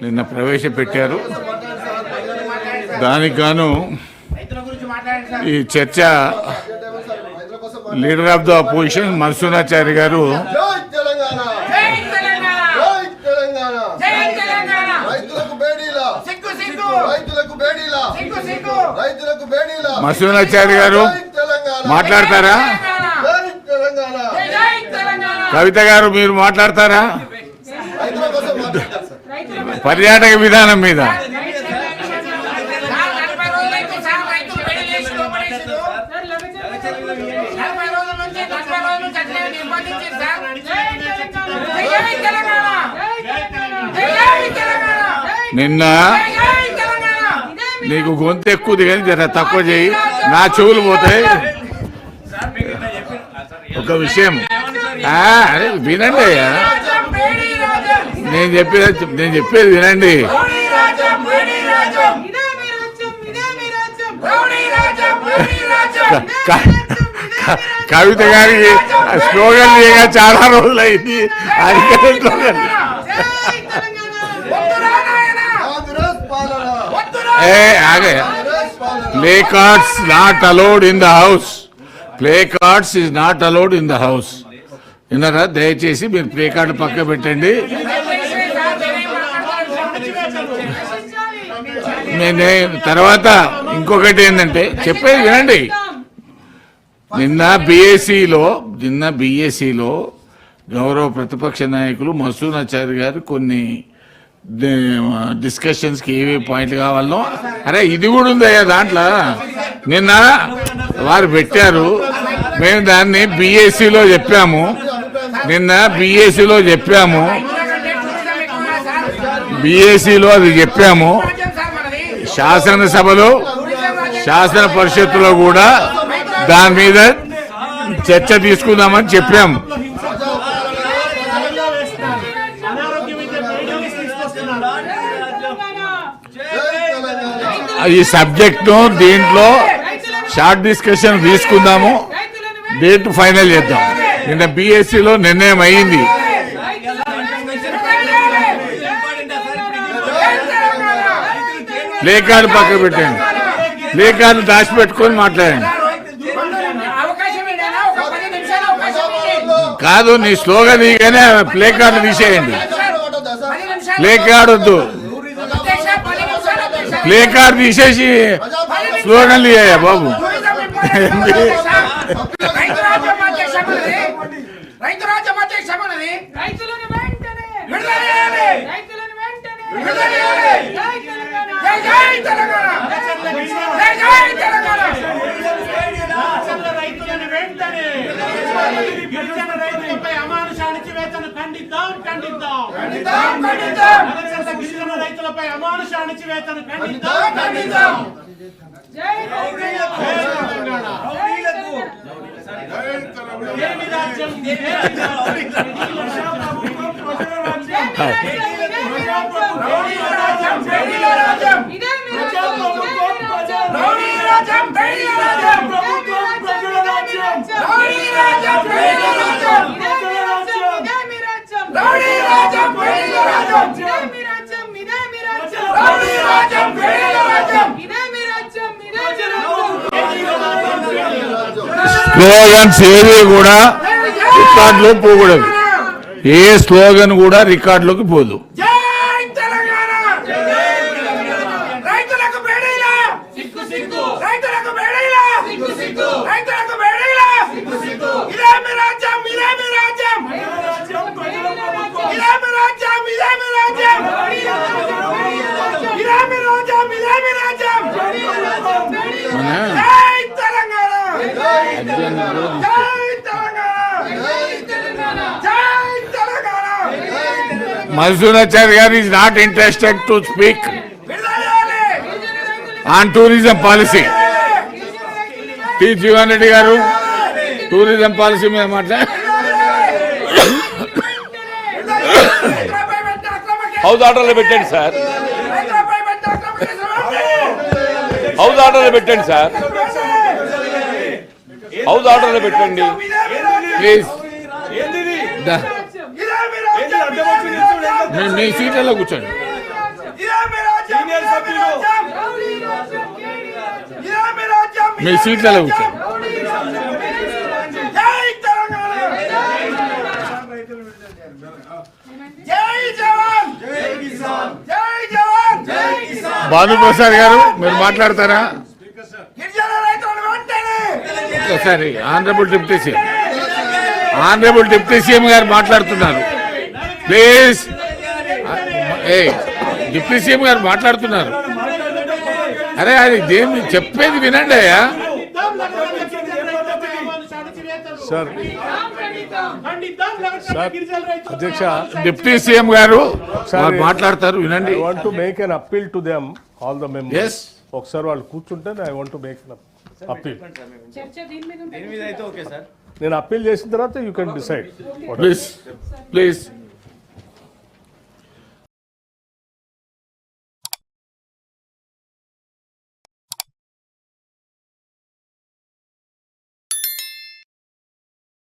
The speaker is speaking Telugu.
నిన్న ప్రవేశపెట్టారు. దానికి గాను ఈ చర్చ leader of the opposition Madhusudanachari గారు మధుసూదనాచారి గారు మాట్లాడతారా? కవిత గారు మీరు మాట్లాడతారా? పర్యాటక విధానం మీద నిన్న నీకు గొంతు ఎక్కువది కానీ జర తక్కువ చేయి, నా చెవులు పోతాయి. ఒక విషయం అరే వినండి అయ్యా, నేను చెప్పేది వినండి. కవిత గారికి స్లోగన్ చేయగా చాలా రోజులైంది. అది slogan play cards not allowed in the house. Play cards is not allowed in the house. విన్నారా? దయచేసి మీరు ప్లే కార్డు పక్క పెట్టండి. తర్వాత ఇంకొకటి ఏంటంటే చెప్పేది వినండి. నిన్న బిఎస్సిలో గౌరవ ప్రతిపక్ష నాయకులు మధుసూదనాచారి గారు కొన్ని డిస్కషన్స్కి ఏవే పాయింట్లు కావాలనో, అరే ఇది కూడా ఉందయ్యా దాంట్లో, నిన్న వారు పెట్టారు. మేము దాన్ని బిఎస్సిలో చెప్పాము. బిఎస్సిలో అది చెప్పాము. శాసనసభలో శాసన పరిషత్తులో కూడా దాని మీద చర్చ తీసుకుందామని చెప్పాము. ఈ సబ్జెక్ట్ను దీంట్లో షార్ట్ డిస్కషన్ తీసుకుందాము, డేట్ ఫైనల్ చేద్దాం. నిన్న బిఎస్సిలో నిర్ణయం అయ్యింది. ప్లే కార్డు పక్క పెట్టండి, ప్లే కార్డు దాచిపెట్టుకొని మాట్లాడండి. కాదు నీ స్లోగన్ దిగానే ప్లే కార్డు తీసేయండి. ప్లే కార్డు వద్దు, ప్లే కార్డు తీసేసి స్లోగన్లు ఇయ్యా బాబు. రైతులపై అమానుష అణచివేతను ఖండిద్దాం. స్లోగన్స్ ఏవి కూడా రికార్డులో పోకూడదు. ఏ స్లోగన్ కూడా రికార్డులోకి పోదు. Madhusudanachari Garu is not interested to speak on tourism policy. T. Jeevan Reddy Garu, tourism policy మీద మాట్లాడు. హౌస్ ఆర్డర్లో పెట్టండి సార్, హౌస్ ఆర్డర్లో పెట్టండి సార్, హౌస్ ఆర్డర్లో పెట్టండి ప్లీజ్. మీ సీట్లలో కూర్చోండి. మీ సీట్లలో కూర్చోండి. జై తెలంగాణ జై జవాన్ జై కిసాన్ జై జవాన్ జై కిసాన్. భానుప్రసాద్ గారు మీరు మాట్లాడతారా? గిరిజన రైతులను వెంటనే ఒకసారి ఆనరబుల్ డిప్యూటీ సీఎం గారు మాట్లాడుతున్నారు. ప్లీజ్ డిప్యూటీ సీఎం గారు మాట్లాడుతున్నారు. అరే అది దేని చెప్పేది వినండి అయ్యా. సార్ అధ్యక్ష, డిప్యూటీ సీఎం గారు వారు మాట్లాడతారు, వినండి. I want to make an appeal to them all the members. Yes. ఒకసారి వాళ్ళు కూర్చుంటే I want to make appeal. చర్చ దీని మీద ఉంటుంది. నేను అప్పీల్ చేసిన తర్వాత యూ కెన్ డిసైడ్. ప్లీజ్